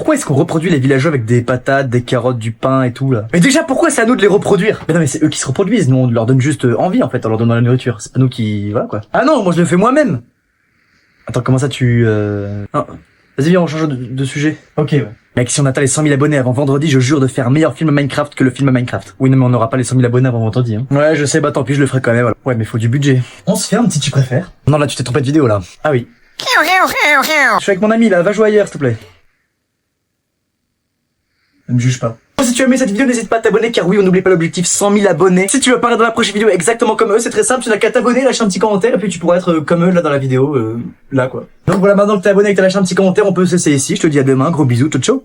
Pourquoi est-ce qu'on reproduit les villageois avec des patates, des carottes, du pain et tout là? Mais déjà pourquoi c'est à nous de les reproduire? Mais non mais c'est eux qui se reproduisent, nous on leur donne juste envie en fait en leur donnant la nourriture. C'est pas nous qui... Voilà quoi. Ah non, moi je le fais moi-même. Attends, comment ça tu... Non. Vas-y viens, on change de sujet. Ok ouais. Mec, si on atteint les 100 000 abonnés avant vendredi, je jure de faire un meilleur film Minecraft que le film Minecraft. Oui non mais on n'aura pas les 100 000 abonnés avant vendredi hein. Ouais je sais, bah tant pis, je le ferai quand même. Voilà. Ouais mais faut du budget. On se fait un petit tu préfères? Non là tu t'es trompé de vidéo là. Ah oui. Je suis avec mon ami là, va jouer ailleurs s'il te plaît. Ne me juge pas. Si tu as aimé cette vidéo, n'hésite pas à t'abonner car oui, on n'oublie pas l'objectif 100 000 abonnés. Si tu veux apparaître dans la prochaine vidéo exactement comme eux, c'est très simple, tu n'as qu'à t'abonner, lâcher un petit commentaire et puis tu pourras être comme eux là dans la vidéo, là quoi. Donc voilà, maintenant que t'es abonné et que t'as lâché un petit commentaire, on peut se laisser ici. Je te dis à demain, gros bisous, ciao ciao.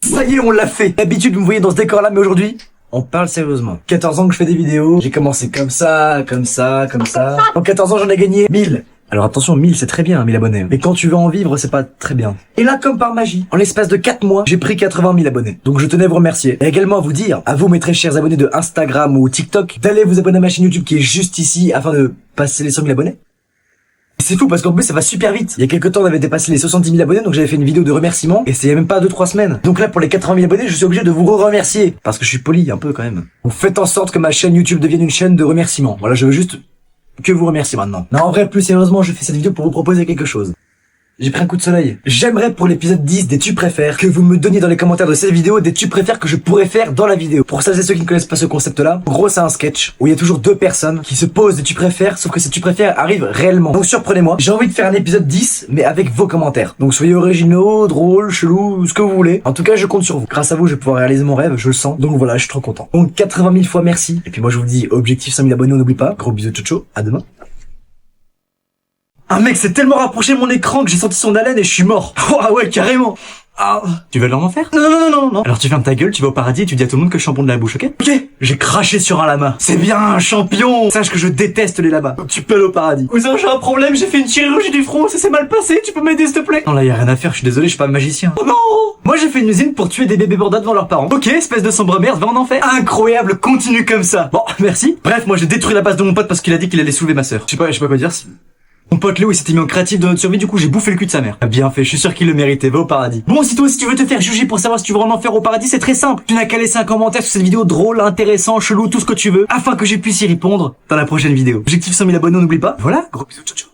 Ça y est, on l'a fait. D'habitude, vous me voyez dans ce décor là, mais aujourd'hui, on parle sérieusement. 14 ans que je fais des vidéos, j'ai commencé comme ça, comme ça, comme ça. En 14 ans, j'en ai gagné 1000. Alors attention, 1000 c'est très bien, 1000 abonnés. Mais quand tu veux en vivre, c'est pas très bien. Et là, comme par magie, en l'espace de 4 mois, j'ai pris 80 000 abonnés. Donc je tenais à vous remercier. Et également à vous dire, à vous mes très chers abonnés de Instagram ou TikTok, d'aller vous abonner à ma chaîne YouTube qui est juste ici afin de passer les 100 000 abonnés. C'est fou parce qu'en plus ça va super vite. Il y a quelques temps on avait dépassé les 70 000 abonnés donc j'avais fait une vidéo de remerciement et c'était il y a même pas 2-3 semaines. Donc là pour les 80 000 abonnés je suis obligé de vous remercier parce que je suis poli un peu quand même. Vous faites en sorte que ma chaîne YouTube devienne une chaîne de remerciement. Voilà, je veux juste que vous remercier maintenant. Non en vrai plus sérieusement je fais cette vidéo pour vous proposer quelque chose. J'ai pris un coup de soleil. J'aimerais pour l'épisode 10 des tu préfères que vous me donniez dans les commentaires de cette vidéo des tu préfères que je pourrais faire dans la vidéo. Pour celles et ceux qui ne connaissent pas ce concept là, en gros c'est un sketch où il y a toujours deux personnes qui se posent des tu préfères sauf que ces tu préfères arrivent réellement. Donc surprenez-moi, j'ai envie de faire un épisode 10 mais avec vos commentaires. Donc soyez originaux, drôles, chelous, ce que vous voulez. En tout cas je compte sur vous. Grâce à vous je vais pouvoir réaliser mon rêve, je le sens. Donc voilà, je suis trop content. Donc 80 000 fois merci. Et puis moi je vous dis objectif 100 000 abonnés, on n'oublie pas. Gros bisous ciao, à demain. Ah mec, c'est tellement rapproché mon écran que j'ai senti son haleine et je suis mort. Oh ah ouais, carrément. Ah. Tu veux leur en faire? Non. Alors tu fermes ta gueule, tu vas au paradis et tu dis à tout le monde que je suis un bon de la bouche, ok? Ok. J'ai craché sur un lama. C'est bien un champion. Sache que je déteste les lamas. Donc tu peux aller au paradis. Cousin, j'ai un problème, j'ai fait une chirurgie du front, ça s'est mal passé, tu peux m'aider s'il te plaît? Non là y a rien à faire, je suis désolé, je suis pas magicien. Oh non. Moi j'ai fait une usine pour tuer des bébés bordas devant leurs parents. Ok, espèce de sombre merde, va en enfer. Incroyable, continue comme ça. Bon, merci. Bref, moi j'ai détruit la base de mon pote parce qu'il a dit qu'il allait soulever ma sœur. Je sais pas quoi dire. Mon pote Léo il s'était mis en créatif de notre survie, du coup j'ai bouffé le cul de sa mère. Bien fait, je suis sûr qu'il le méritait, va au paradis. Bon, si toi aussi tu veux te faire juger pour savoir si tu veux en enfer au paradis, c'est très simple. Tu n'as qu'à laisser un commentaire sur cette vidéo drôle, intéressant, chelou, tout ce que tu veux, afin que je puisse y répondre dans la prochaine vidéo. Objectif 100 000 abonnés, on n'oublie pas. Voilà, gros bisous, ciao ciao.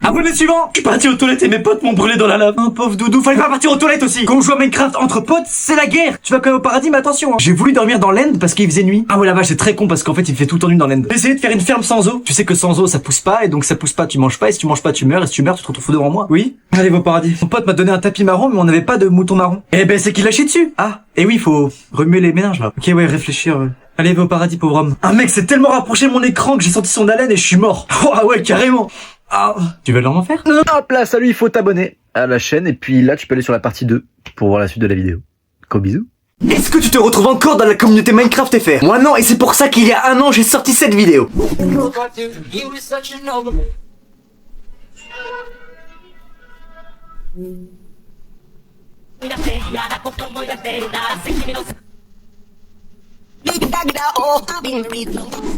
Abonné suivant. Je suis parti aux toilettes et mes potes m'ont brûlé dans la lave. Un pauvre doudou, fallait pas partir aux toilettes aussi. Quand on joue à Minecraft entre potes, c'est la guerre. Tu vas quand même au paradis, mais attention hein. J'ai voulu dormir dans l'end parce qu'il faisait nuit. Ah ouais la vache, c'est très con parce qu'en fait il fait tout le temps nuit dans l'end. J'ai essayé de faire une ferme sans eau. Tu sais que sans eau ça pousse pas et donc ça pousse pas, tu manges pas et si tu manges pas tu meurs et si tu meurs tu te retrouves devant moi. Oui. Allez va au paradis. Mon pote m'a donné un tapis marron mais on n'avait pas de mouton marron. Eh ben c'est qu'il a chié dessus. Ah. Et oui, faut remuer les méninges là. Ok ouais, réfléchir. Allez va au paradis pauvre homme. Ah mec, c'est tellement rapproché mon écran que j'ai senti son haleine et je suis mort. Oh ah ouais carrément. Ah, tu veux leur en faire? Non, hop là, salut, il faut t'abonner à la chaîne et puis là tu peux aller sur la partie 2 pour voir la suite de la vidéo. Gros bisous. Est-ce que tu te retrouves encore dans la communauté Minecraft FR? Moi non, et c'est pour ça qu'il y a un an j'ai sorti cette vidéo.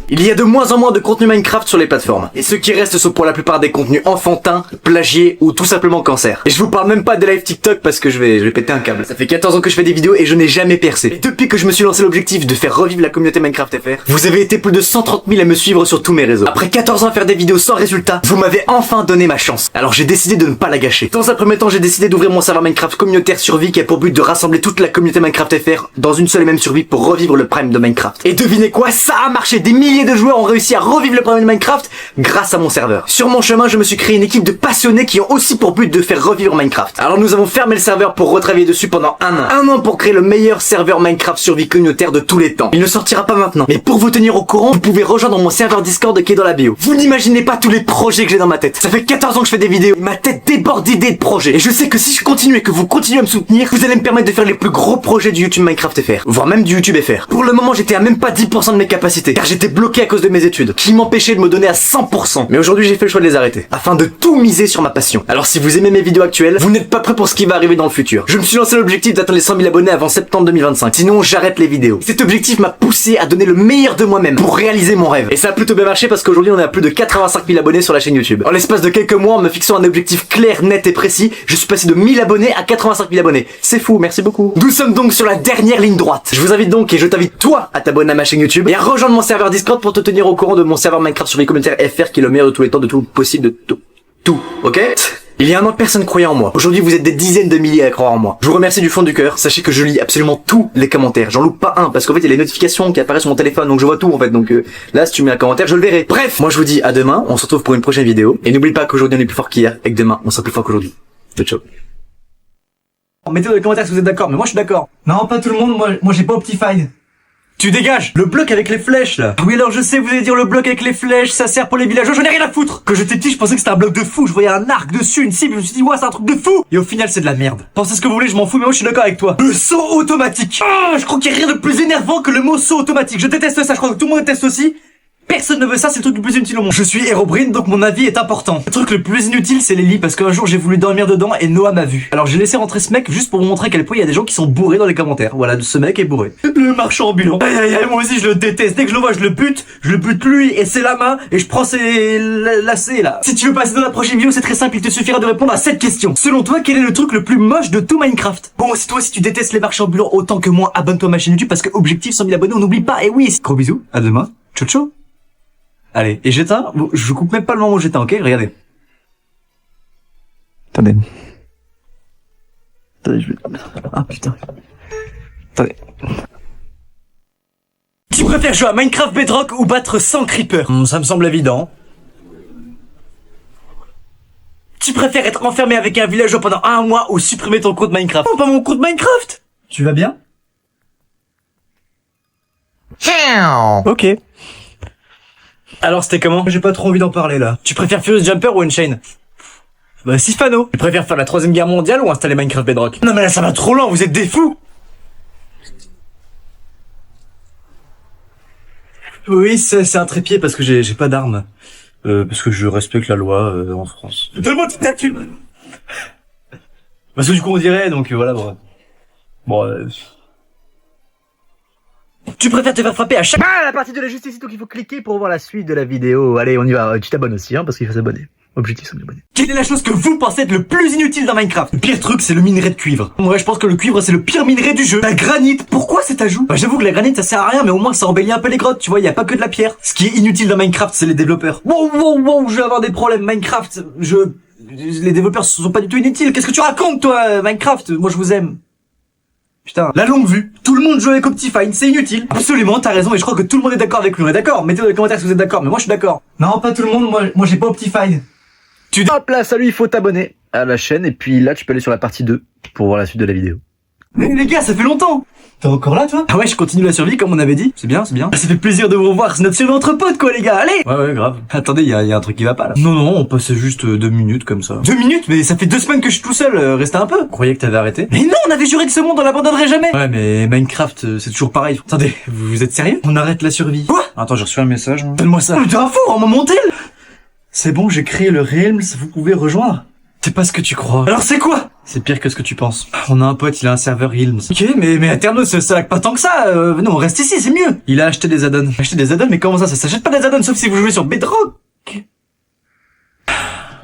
Il y a de moins en moins de contenu Minecraft sur les plateformes. Et ceux qui restent sont pour la plupart des contenus enfantins, plagiés ou tout simplement cancer. Et je vous parle même pas des live TikTok parce que je vais péter un câble. Ça fait 14 ans que je fais des vidéos et je n'ai jamais percé. Et depuis que je me suis lancé l'objectif de faire revivre la communauté Minecraft FR, vous avez été plus de 130 000 à me suivre sur tous mes réseaux. Après 14 ans à faire des vidéos sans résultat, vous m'avez enfin donné ma chance. Alors j'ai décidé de ne pas la gâcher. Dans un premier temps, j'ai décidé d'ouvrir mon serveur Minecraft communautaire survie qui a pour but de rassembler toute la communauté Minecraft FR dans une seule et même survie pour revivre le prime de Minecraft. Et devinez quoi, ça a marché. Des milliers de joueurs ont réussi à revivre le prime de Minecraft grâce à mon serveur. Sur mon chemin, je me suis créé une équipe de passionnés qui ont aussi pour but de faire revivre Minecraft. Alors nous avons fermé le serveur pour retravailler dessus pendant un an. Un an pour créer le meilleur serveur Minecraft survie communautaire de tous les temps. Il ne sortira pas maintenant. Mais pour vous tenir au courant, vous pouvez rejoindre mon serveur Discord qui est dans la bio. Vous n'imaginez pas tous les projets que j'ai dans ma tête. Ça fait 14 ans que je fais des vidéos. Ma tête déborde d'idées de projets. Et je sais que si je continue et que vous continuez à me soutenir, vous allez me permettre de faire les plus gros projets du YouTube Minecraft FR. Voire même du YouTube FR. Pour le moment, j'étais à même pas 10% de mes capacités. Car j'étais bloqué bloqué à cause de mes études, qui m'empêchaient de me donner à 100%. Mais aujourd'hui, j'ai fait le choix de les arrêter, afin de tout miser sur ma passion. Alors si vous aimez mes vidéos actuelles, vous n'êtes pas prêts pour ce qui va arriver dans le futur. Je me suis lancé l'objectif d'atteindre les 100 000 abonnés avant septembre 2025. Sinon, j'arrête les vidéos. Cet objectif m'a poussé à donner le meilleur de moi-même pour réaliser mon rêve. Et ça a plutôt bien marché parce qu'aujourd'hui, on est à plus de 85 000 abonnés sur la chaîne YouTube. En l'espace de quelques mois, en me fixant un objectif clair, net et précis, je suis passé de 1000 abonnés à 85 000 abonnés. C'est fou, merci beaucoup. Nous sommes donc sur la dernière ligne droite. Je vous invite donc et je t'invite toi à t'abonner à ma chaîne YouTube et à rejoindre mon serveur Discord pour te tenir au courant de mon serveur Minecraft sur les commentaires FR qui est le meilleur de tous les temps, de tout possible, de tout, ok? Il y a un an, personne croyait en moi. Aujourd'hui, vous êtes des dizaines de milliers à croire en moi. Je vous remercie du fond du cœur. Sachez que je lis absolument tous les commentaires. J'en loupe pas un, parce qu'en fait, il y a les notifications qui apparaissent sur mon téléphone, donc je vois tout, en fait. Donc là, si tu mets un commentaire, je le verrai. Bref, moi je vous dis à demain. On se retrouve pour une prochaine vidéo. Et n'oublie pas qu'aujourd'hui, on est plus fort qu'hier, et que demain, on sera plus fort qu'aujourd'hui. Ciao. Mettez dans les commentaires si vous êtes d'accord, mais moi je suis d'accord. Non, pas tout le monde, moi j'ai pas Optifine. Tu dégages. Le bloc avec les flèches là. Oui, alors je sais, vous allez dire le bloc avec les flèches, ça sert pour les villageois, j'en ai rien à foutre. Quand j'étais petit, je pensais que c'était un bloc de fou, je voyais un arc dessus, une cible, je me suis dit ouais, c'est un truc de fou. Et au final, c'est de la merde. Pensez ce que vous voulez, je m'en fous, mais moi je suis d'accord avec toi. Le saut automatique. Ah, je crois qu'il y a rien de plus énervant que le mot saut automatique. Je déteste ça, je crois que tout le monde déteste aussi. Personne ne veut ça, c'est le truc le plus inutile au monde. Je suis Herobrine, donc mon avis est important. Le truc le plus inutile, c'est les lits, parce qu'un jour j'ai voulu dormir dedans et Noah m'a vu. Alors j'ai laissé rentrer ce mec juste pour vous montrer à quel point il y a des gens qui sont bourrés dans les commentaires. Voilà, ce mec est bourré. Le marchand ambulant. Aïe aïe aïe, moi aussi je le déteste. Dès que je le vois, je le bute lui et c'est la main et je prends ses lacets là. Si tu veux passer dans la prochaine vidéo, c'est très simple, il te suffira de répondre à cette question. Selon toi, quel est le truc le plus moche de tout Minecraft? Bon, si toi si tu détestes les marchands ambulants autant que moi, abonne-toi à ma chaîne YouTube parce que objectif 100 000 abonnés, on n'oublie pas. Et oui, gros bisous, à demain. Ciao ciao. Allez, et j'éteins, je coupe même pas le moment où j'éteins, ok? Regardez. Attendez. Attendez, je vais... Ah putain. Attendez. Tu préfères jouer à Minecraft Bedrock ou battre 100 creepers? Ça me semble évident. Tu préfères être enfermé avec un villageois pendant un mois ou supprimer ton compte Minecraft? Oh, pas mon compte Minecraft! Tu vas bien? Ok. Alors c'était comment? J'ai pas trop envie d'en parler là. Tu préfères Furious Jumper ou Unchained? Bah Sifano. Tu préfères faire la 3ème guerre mondiale ou installer Minecraft Bedrock? Non mais là ça va trop loin, vous êtes des fous. Oui c'est un trépied parce que j'ai pas d'armes. Parce que je respecte la loi en France. Donne-moi toute ta thune. Parce que du coup on dirait donc voilà bon. Bon Tu préfères te faire frapper à chaque... Ah, la partie de la justice, donc il faut cliquer pour voir la suite de la vidéo. Allez, on y va. Tu t'abonnes aussi, hein, parce qu'il faut s'abonner. Objectif, c'est s'abonner. Quelle est la chose que vous pensez être le plus inutile dans Minecraft? Le pire truc, c'est le minerai de cuivre. Ouais, je pense que le cuivre, c'est le pire minerai du jeu. La granite, pourquoi cet ajout? Bah, j'avoue que la granite, ça sert à rien, mais au moins, ça embellit un peu les grottes, tu vois, y a pas que de la pierre. Ce qui est inutile dans Minecraft, c'est les développeurs. Wow, je vais avoir des problèmes. Minecraft, les développeurs sont pas du tout inutiles. Qu'est-ce que tu racontes, toi, Minecraft? Moi, je vous aime. Putain, la longue vue. Tout le monde joue avec Optifine, c'est inutile. Absolument, t'as raison, et je crois que tout le monde est d'accord avec lui. On est d'accord? Mettez dans les commentaires si vous êtes d'accord, mais moi je suis d'accord. Non, pas tout le monde, moi j'ai pas Optifine. Hop là, salut, il faut t'abonner à la chaîne, et puis là tu peux aller sur la partie 2 pour voir la suite de la vidéo. Mais les gars, ça fait longtemps. T'es encore là, toi? Ah ouais, je continue la survie comme on avait dit. C'est bien, c'est bien. Ça fait plaisir de vous revoir, c'est notre survie entre potes quoi les gars, allez. Ouais, grave. Attendez, y a un truc qui va pas là. Non, on passait juste 2 minutes comme ça. 2 minutes? Mais ça fait 2 semaines que je suis tout seul, restez un peu. Vous croyez que t'avais arrêté? Mais non, on avait juré que ce monde on l'abandonnerait jamais. Ouais, mais Minecraft, c'est toujours pareil. Attendez, vous êtes sérieux? On arrête la survie. Quoi? Attends, j'ai reçu un message. Donne-moi ça. Mais t'es un fou, on m'a monté. C'est bon, j'ai créé le Realms, vous pouvez rejoindre. C'est pas ce que tu crois. Alors c'est quoi? C'est pire que ce que tu penses. On a un pote, il a un serveur Realms. Ok, mais Aternos, ça lag pas tant que ça. Non, on reste ici, c'est mieux. Il a acheté des add-ons. Acheté des add-ons, mais comment ça s'achète pas des add-ons sauf si vous jouez sur Bedrock?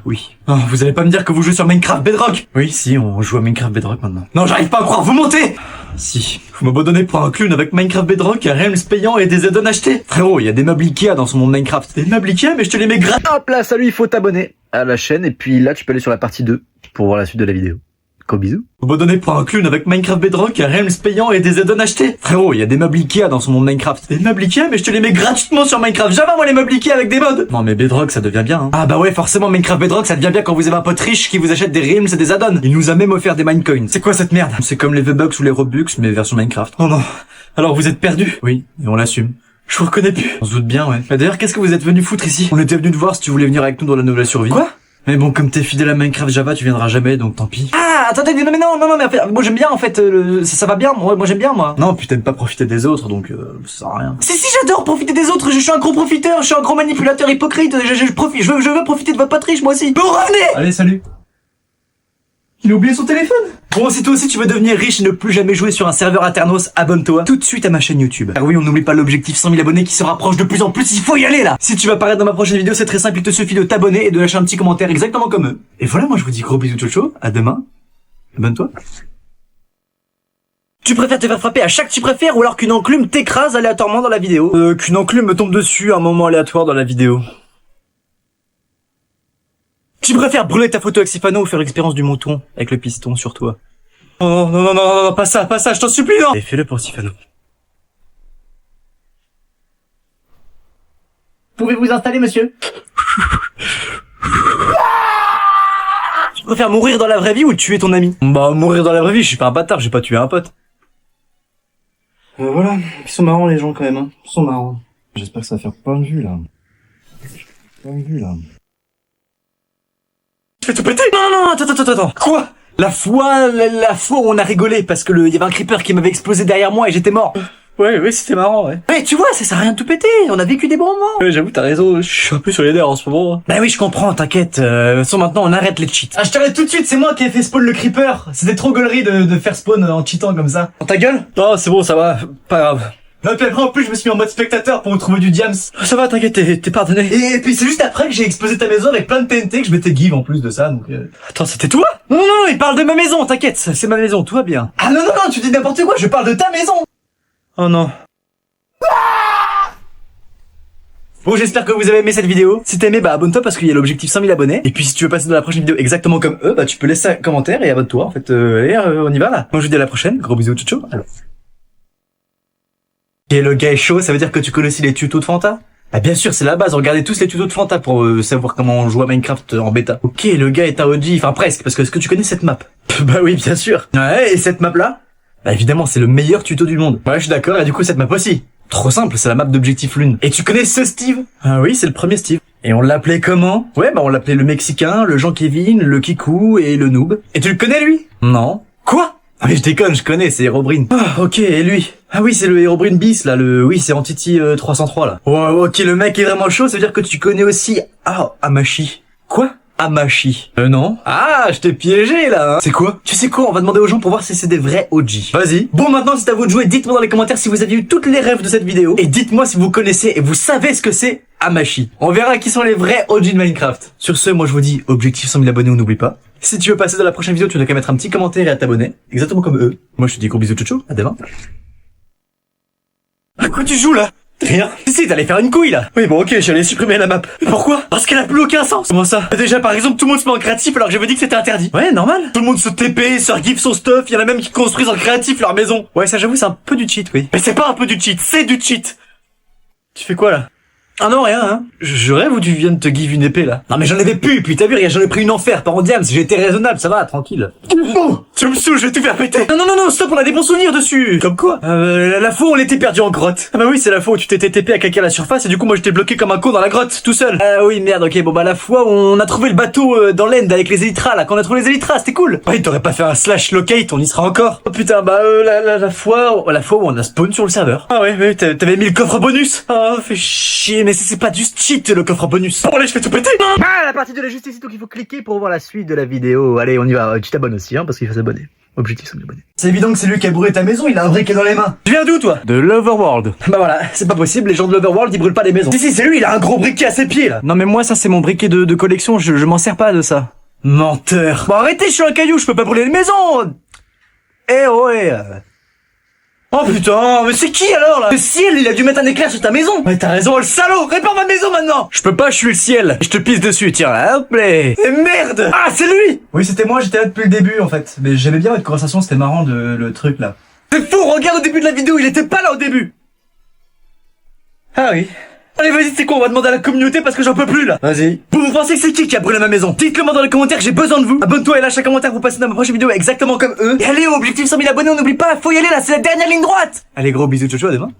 Oui. Oh, vous allez pas me dire que vous jouez sur Minecraft Bedrock? Oui, si, on joue à Minecraft Bedrock maintenant. Non, j'arrive pas à croire, vous montez! Si. Vous m'abandonnez pour un clown avec Minecraft Bedrock, un Realms payant et des add-ons achetés. Frérot, il y a des meubles Ikea dans son monde Minecraft. Des meubles Ikea, mais je te les mets gratuits. Hop là, salut, il faut t'abonner à la chaîne, et puis là tu peux aller sur la partie 2 pour voir la suite de la vidéo. Gros bisous. Vous m'abandonnez pour un clown avec Minecraft Bedrock, un Realms payant et des add-ons achetés. Frérot, il y a des meubles Ikea dans son monde Minecraft. Des meubles Ikea, mais je te les mets gratuitement sur Minecraft. Jamais moi les meubles Ikea avec des mods. Non mais Bedrock ça devient bien hein. Ah bah ouais forcément Minecraft Bedrock ça devient bien quand vous avez un pote riche qui vous achète des Realms et des add-ons. Il nous a même offert des Minecoins. C'est quoi cette merde? C'est comme les V-Bucks ou les Robux mais version Minecraft. Oh non. Alors vous êtes perdus? Oui, et on l'assume. Je vous reconnais plus. On se doute bien ouais. D'ailleurs qu'est-ce que vous êtes venu foutre ici? On était venu te voir si tu voulais venir avec nous dans la nouvelle survie. Quoi? Mais bon, comme t'es fidèle à Minecraft Java, tu viendras jamais, donc tant pis. Ah, attendez, non, mais en fait, moi j'aime bien, en fait, ça va bien, moi j'aime bien, moi. Non, puis t'aimes pas profiter des autres, donc ça sert à rien. Si, j'adore profiter des autres, je suis un gros profiteur, je suis un gros manipulateur hypocrite, je veux profiter de votre patriche, moi aussi. Bon, revenez! Allez, salut. Il a oublié son téléphone. Bon, si toi aussi tu veux devenir riche et ne plus jamais jouer sur un serveur Aternos, abonne-toi tout de suite à ma chaîne YouTube. Car oui, on n'oublie pas l'objectif 100 000 abonnés qui se rapproche de plus en plus, il faut y aller là. Si tu vas apparaître dans ma prochaine vidéo, c'est très simple, il te suffit de t'abonner et de lâcher un petit commentaire exactement comme eux. Et voilà, moi je vous dis gros bisous tchotcho, à demain, abonne-toi. Tu préfères te faire frapper à chaque tu préfères ou alors qu'une enclume t'écrase aléatoirement dans la vidéo? Qu'une enclume me tombe dessus à un moment aléatoire dans la vidéo. Tu préfères brûler ta photo avec Sifano ou faire l'expérience du mouton avec le piston sur toi? Oh non, pas ça, je t'en supplie, non! Et fais-le pour Sifano. Pouvez-vous installer, monsieur? Tu préfères mourir dans la vraie vie ou tuer ton ami? Bah, mourir dans la vraie vie, je suis pas un bâtard, j'ai pas tué un pote. Voilà, ils sont marrants les gens quand même, hein. Ils sont marrants. J'espère que ça va faire plein de vues, là. Je fais tout péter. Non, attends. Quoi? La fois où on a rigolé parce que y avait un creeper qui m'avait explosé derrière moi et j'étais mort. Ouais, c'était marrant, ouais. Ouais, tu vois, ça sert à rien de tout péter, on a vécu des bons moments. Ouais, j'avoue, t'as raison, je suis un peu sur les nerfs en ce moment. Bah oui, je comprends, t'inquiète, maintenant on arrête les cheats. Ah, je t'arrête tout de suite, c'est moi qui ai fait spawn le creeper. C'était trop gaulerie de faire spawn en cheatant comme ça. Ta gueule? Non, c'est bon, ça va, pas grave. Non, puis après, en plus, je me suis mis en mode spectateur pour me trouver du diams. Ça va, t'inquiète, t'es pardonné. Et puis c'est juste après que j'ai explosé ta maison avec plein de TNT que je m'étais give en plus de ça, donc Attends, c'était toi? Non, il parle de ma maison, t'inquiète, c'est ma maison, tout va bien. Ah non, tu dis n'importe quoi, je parle de ta maison. Oh non. Bon, j'espère que vous avez aimé cette vidéo. Si t'as aimé, bah abonne-toi parce qu'il y a l'objectif 100 000 abonnés. Et puis si tu veux passer dans la prochaine vidéo exactement comme eux, bah tu peux laisser un commentaire et abonne-toi en fait. Allez, on y va là. Moi je vous dis à la prochaine, gros bisous, ciao. Alors. Et le gars est chaud, ça veut dire que tu connais aussi les tutos de Fanta? Ah bien sûr, c'est la base, regardez tous les tutos de Fanta pour savoir comment on joue à Minecraft en bêta. Ok, le gars est un OG, enfin presque, parce que est-ce que tu connais cette map? Bah oui, bien sûr. Ouais, et cette map là? Bah évidemment, c'est le meilleur tuto du monde. Ouais, je suis d'accord, et du coup cette map aussi. Trop simple, c'est la map d'Objectif Lune. Et tu connais ce Steve? Ah oui, c'est le premier Steve. Et on l'appelait comment? Ouais, bah on l'appelait le Mexicain, le Jean-Kevin, le Kikou et le Noob. Et tu le connais lui? Non. Quoi? Ah mais je déconne, je connais, c'est Herobrine. Ah ok, et lui? Ah oui, c'est le Herobrine bis là, oui, c'est Entity 303 là. Oh, ok, le mec est vraiment chaud, ça veut dire que tu connais aussi Amashi. Quoi? Amashi. Non. Ah, je t'ai piégé là. Hein. C'est quoi? Tu sais quoi? On va demander aux gens pour voir si c'est des vrais OG. Vas-y. Bon, maintenant c'est à vous de jouer. Dites-moi dans les commentaires si vous avez eu toutes les rêves de cette vidéo. Et dites-moi si vous connaissez et vous savez ce que c'est Amashi. On verra qui sont les vrais OG de Minecraft. Sur ce, moi je vous dis objectif 100 000 abonnés, on n'oublie pas. Si tu veux passer dans la prochaine vidéo, tu n'as qu'à mettre un petit commentaire et à t'abonner. Exactement comme eux. Moi je te dis gros bisous tchou, à demain. À quoi tu joues là? Rien. Si, t'allais faire une couille là. Oui bon ok, j'allais supprimer la map. Pourquoi? Parce qu'elle a plus aucun sens. Comment ça? Déjà par exemple tout le monde se met en créatif alors que j'avais dit que c'était interdit. Ouais normal. Tout le monde se TP, se regiffe son stuff, il y en a même qui construisent en créatif leur maison. Ouais ça j'avoue c'est un peu du cheat oui. Mais c'est pas un peu du cheat, c'est du cheat. Tu fais quoi là? Ah non rien hein. Je rêve ou tu viens de te give une épée là? Non mais j'en avais plus, puis t'as vu, j'en ai pris une en fer, par en diams, j'ai été raisonnable, ça va, tranquille. Oh, tu me saoules, je vais tout faire péter. Non, stop, on a des bons souvenirs dessus. Comme quoi? La fois où on était perdu en grotte. Ah bah oui, c'est la fois où tu t'étais TP à quelqu'un à la surface et du coup moi j'étais bloqué comme un con dans la grotte, tout seul. Ah oui merde, ok, bon bah la fois où on a trouvé le bateau dans l'end avec les élytras là, quand on a trouvé les élytras, c'était cool. Ouais, t'aurais pas fait un slash locate, on y sera encore. Oh putain, bah la fois où on a spawn sur le serveur. Ah ouais, t'avais mis le coffre bonus. Ah, fait chier, mais c'est pas juste cheat le coffre bonus. Bon allez, je fais tout péter. Ah, la partie de la justice, c'est tout qu'il faut cliquer pour voir la suite de la vidéo. Allez, on y va. Tu t'abonnes aussi, hein, parce qu'il faut s'abonner. Objectif 100 000 abonnés. C'est évident que c'est lui qui a brûlé ta maison, il a un briquet dans les mains. Tu viens d'où toi? De l'Overworld. Bah voilà, c'est pas possible, les gens de l'Overworld ils brûlent pas les maisons. Si, c'est lui, il a un gros briquet à ses pieds là. Non mais moi ça c'est mon briquet de collection, je m'en sers pas de ça. Menteur. Bon arrêtez, je suis un caillou, je peux pas brûler une maison. Eh ouais. Oh putain, mais c'est qui alors là? Le ciel, il a dû mettre un éclair sur ta maison. Mais t'as raison, le salaud, répare ma maison maintenant. Je peux pas, je suis le ciel. Je te pisse dessus, tiens, là, hop là. Et merde. Ah, c'est lui. Oui, c'était moi, j'étais là depuis le début en fait. Mais j'aimais bien votre conversation, c'était marrant le truc là. C'est fou, regarde au début de la vidéo, il était pas là au début. Ah oui. Allez vas-y, c'est quoi, on va demander à la communauté parce que j'en peux plus là. Vas-y. Vous pensez que c'est qui a brûlé ma maison? Dites-le moi dans les commentaires, j'ai besoin de vous. Abonne-toi et lâche un commentaire pour passer dans ma prochaine vidéo exactement comme eux. Et allez, objectif 100 000 abonnés, on n'oublie pas, faut y aller là, c'est la dernière ligne droite. Allez gros bisous, ciao, à demain.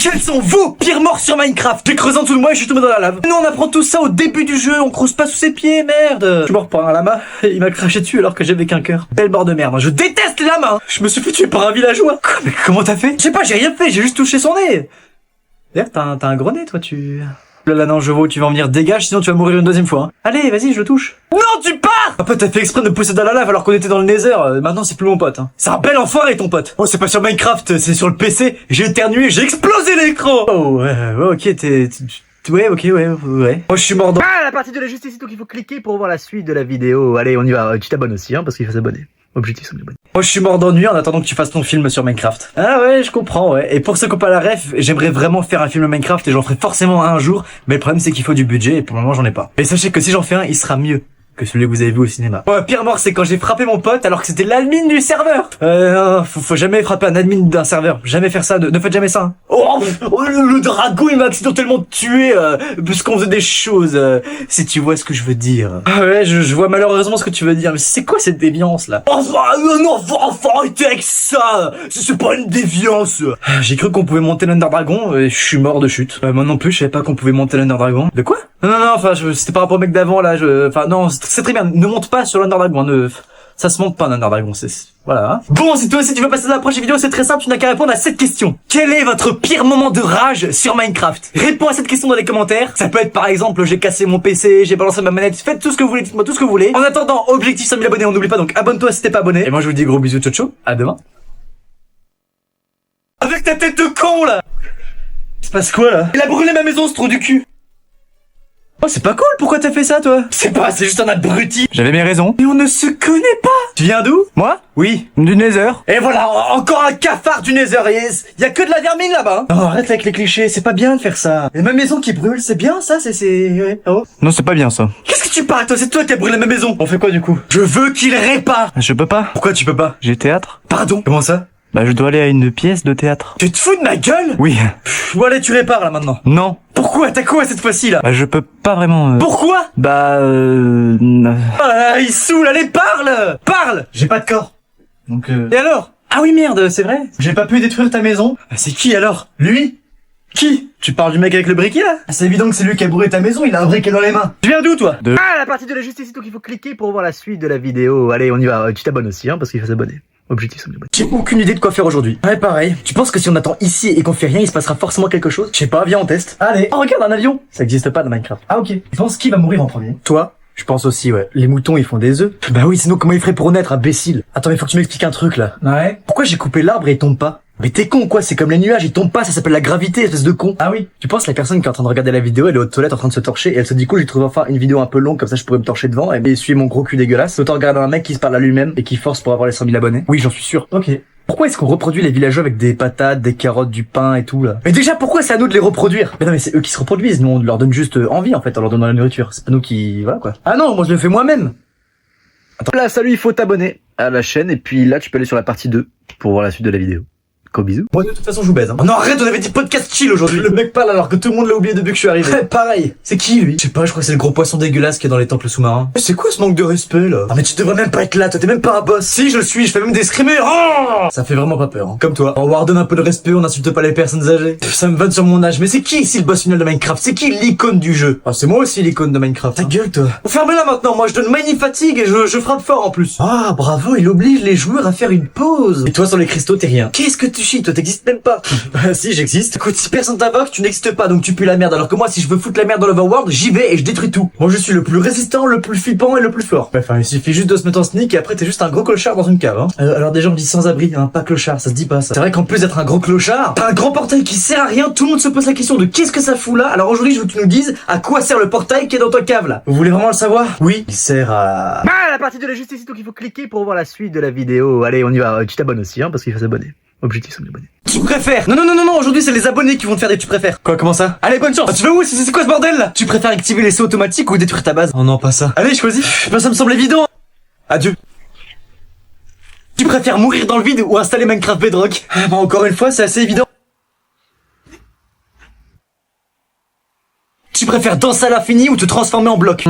Quels sont vos pires morts sur Minecraft? J'ai creusé en dessous de moi et je suis tombé dans la lave. Nous on apprend tout ça au début du jeu, on creuse pas sous ses pieds, merde. Je suis mort par un lama et il m'a craché dessus alors que j'avais qu'un cœur. Belle mort de merde, je déteste les lamas. Je me suis fait tuer par un villageois. Quoi, mais comment t'as fait? Je sais pas, j'ai rien fait, j'ai juste touché son nez. D'ailleurs t'as un gros nez toi, tu... Là non, je vois où tu vas en venir, dégage sinon tu vas mourir une deuxième fois. Hein. Allez, vas-y, je le touche. Non, tu pars! Un pote, t'as fait exprès de me pousser dans la lave alors qu'on était dans le nether, maintenant c'est plus mon pote. Hein. C'est un bel enfoiré ton pote. Oh, c'est pas sur Minecraft, c'est sur le PC. J'ai éternué, j'ai explosé l'électro. Oh, ok, ouais, ok, ouais. Moi je suis mort dans... Ah, la partie de la justice, donc il faut cliquer pour voir la suite de la vidéo. Allez, on y va, tu t'abonnes aussi, hein, parce qu'il faut s'abonner. Objectif, c'est s'abonner. Moi je suis mort d'ennui en attendant que tu fasses ton film sur Minecraft. Ah ouais, je comprends, ouais. Et pour ceux qui ont pas la ref, j'aimerais vraiment faire un film Minecraft et j'en ferai forcément un jour, mais le problème c'est qu'il faut du budget et pour le moment j'en ai pas. Et sachez que si j'en fais un, il sera mieux que celui que vous avez vu au cinéma. Ouais, pire mort c'est quand j'ai frappé mon pote alors que c'était l'admin du serveur. Non, faut jamais frapper un admin d'un serveur. Jamais faire ça, ne faites jamais ça. Hein. Oh, le dragon il m'a accidentellement tué parce qu'on faisait des choses. Si tu vois ce que je veux dire. Ah ouais, je vois malheureusement ce que tu veux dire, mais c'est quoi cette déviance là? Enfin, non, faut arrêter avec ça. C'est pas une déviance. J'ai cru qu'on pouvait monter l'Under Dragon et je suis mort de chute. Moi non plus, je savais pas qu'on pouvait monter l'Under Dragon. De quoi? Non, enfin, c'était par rapport au mec d'avant là. Enfin non, c'est très bien. Ne monte pas sur l'Under Dragon. Ça se monte pas un Under Dragon, voilà. Hein. Bon, si toi aussi tu veux passer à la prochaine vidéo, c'est très simple, tu n'as qu'à répondre à cette question. Quel est votre pire moment de rage sur Minecraft? Réponds à cette question dans les commentaires. Ça peut être par exemple, j'ai cassé mon PC, j'ai balancé ma manette, faites tout ce que vous voulez, dites-moi tout ce que vous voulez. En attendant, objectif 100 000 abonnés, on n'oublie pas, donc abonne-toi si t'es pas abonné. Et moi je vous dis gros bisous, ciao ciao, à demain. Avec ta tête de con là! Il se passe quoi là? Il a brûlé ma maison ce trou du cul! Oh, c'est pas cool, pourquoi t'as fait ça, toi? C'est juste un abruti. J'avais mes raisons. Mais on ne se connaît pas. Tu viens d'où? Moi? Oui. Du Nether. Et voilà, encore un cafard du Nether. Y a que de la vermine là-bas. Hein. Oh, arrête avec les clichés, c'est pas bien de faire ça. Et ma maison qui brûle, c'est bien ça, ouais. Oh. Non, c'est pas bien ça. Qu'est-ce que tu parles, toi? C'est toi qui as brûlé ma maison. On fait quoi du coup? Je veux qu'il répare. Je peux pas. Pourquoi tu peux pas? J'ai théâtre. Pardon? Comment ça? Bah je dois aller à une pièce de théâtre. Tu te fous de ma gueule? Oui. Bon allez, tu répares là maintenant. Non. Pourquoi? T'as quoi cette fois-ci là? Bah je peux pas vraiment... Pourquoi? Bah Ah, il saoule, allez parle! Parle! J'ai pas de corps. Donc Et alors? Ah oui merde, c'est vrai? J'ai pas pu détruire ta maison. C'est qui alors? Lui? Qui? Tu parles du mec avec le briquet là? C'est évident que c'est lui qui a brûlé ta maison, il a un briquet dans les mains. Tu viens d'où toi? Ah, la partie de la justice, donc il faut cliquer pour voir la suite de la vidéo. Allez, on y va, tu t'abonnes aussi, hein, parce qu'il faut s'abonner. Objectif, c'est J'ai aucune idée de quoi faire aujourd'hui. Ouais, pareil. Tu penses que si on attend ici et qu'on fait rien, il se passera forcément quelque chose? Je sais pas, viens on teste. Allez. Oh regarde, un avion. Ça existe pas dans Minecraft. Ah ok. Tu penses qui va mourir en premier? Toi? Je pense aussi, ouais. Les moutons, ils font des œufs. Bah oui, sinon comment ils feraient pour naître, imbécile? Attends, mais faut que tu m'expliques un truc là. Ouais. Pourquoi j'ai coupé l'arbre et il tombe pas? Mais t'es con quoi, c'est comme les nuages, ils tombent pas, ça s'appelle la gravité, espèce de con. Ah oui. Tu penses la personne qui est en train de regarder la vidéo, elle est aux toilettes en train de se torcher et elle se dit cool, j'ai trouvé enfin une vidéo un peu longue comme ça je pourrais me torcher devant et suivre mon gros cul dégueulasse. Autant regarder un mec qui se parle à lui-même et qui force pour avoir les 100 000 abonnés. Oui, j'en suis sûr. Ok. Pourquoi est-ce qu'on reproduit les villageois avec des patates, des carottes, du pain et tout là? Mais déjà pourquoi c'est à nous de les reproduire? Mais non mais c'est eux qui se reproduisent, nous on leur donne juste envie en fait en leur donnant la nourriture. C'est pas nous qui... Voilà quoi. Ah non, moi je le fais moi-même. Attends. Là, salut, il faut t'abonner à la chaîne et puis là tu peux aller sur la partie 2 pour voir la suite de la vidéo. Gros bisous. Moi de toute façon je vous baise hein. Oh non arrête, on avait dit podcast chill aujourd'hui. Le mec parle alors que tout le monde l'a oublié depuis que je suis arrivé. Pareil. C'est qui lui? Je sais pas, je crois que c'est le gros poisson dégueulasse qui est dans les temples sous-marins. Mais c'est quoi ce manque de respect là? Ah mais tu devrais même pas être là, toi t'es même pas un boss. Si je le suis, je fais même des screamers. Oh ça fait vraiment pas peur hein. Comme toi. On warden un peu de respect, on insulte pas les personnes âgées. Ça me vanne sur mon âge, mais c'est qui ici le boss final de Minecraft? C'est qui l'icône du jeu? Ah c'est moi aussi l'icône de Minecraft. Ta gueule toi. Fermez-la maintenant, moi je donne mini fatigue et je frappe fort en plus. Ah bravo, il oblige les joueurs à faire une pause. Et toi sur les cristaux t'es rien. Qu'est-ce que tu chies? Toi t'existes même pas. Bah si j'existe. Écoute, si personne t'invoque, tu n'existes pas, donc tu pues la merde. Alors que moi, si je veux foutre la merde dans l'overworld, j'y vais et je détruis tout. Moi je suis le plus résistant, le plus flippant et le plus fort. Enfin, il suffit juste de se mettre en sneak et après t'es juste un gros clochard dans une cave. Hein. Alors déjà on dit sans abri, hein, pas clochard, ça se dit pas ça. C'est vrai qu'en plus d'être un gros clochard, t'as un grand portail qui sert à rien. Tout le monde se pose la question de qu'est-ce que ça fout là. Alors aujourd'hui je veux que tu nous dises à quoi sert le portail qui est dans ta cave là. Vous voulez vraiment le savoir? Oui, il sert à... Ah, la partie de la justice, donc il faut cliquer pour voir la suite de la vidéo. Allez, on y va, tu t'abonnes aussi, hein, parce qu'il faut s'abonner. Objectif, c'est abonner. Tu préfères? Non, aujourd'hui c'est les abonnés qui vont te faire des tu préfères. Quoi, comment ça? Allez, bonne chance. Ah, tu vas où? C'est quoi ce bordel là? Tu préfères activer les sauts automatiques ou détruire ta base? Oh non, pas ça. Allez, choisis. Ben, ça me semble évident. Adieu. Tu préfères mourir dans le vide ou installer Minecraft Bedrock? Bah, encore une fois, c'est assez évident. Tu préfères danser à l'infini ou te transformer en bloc?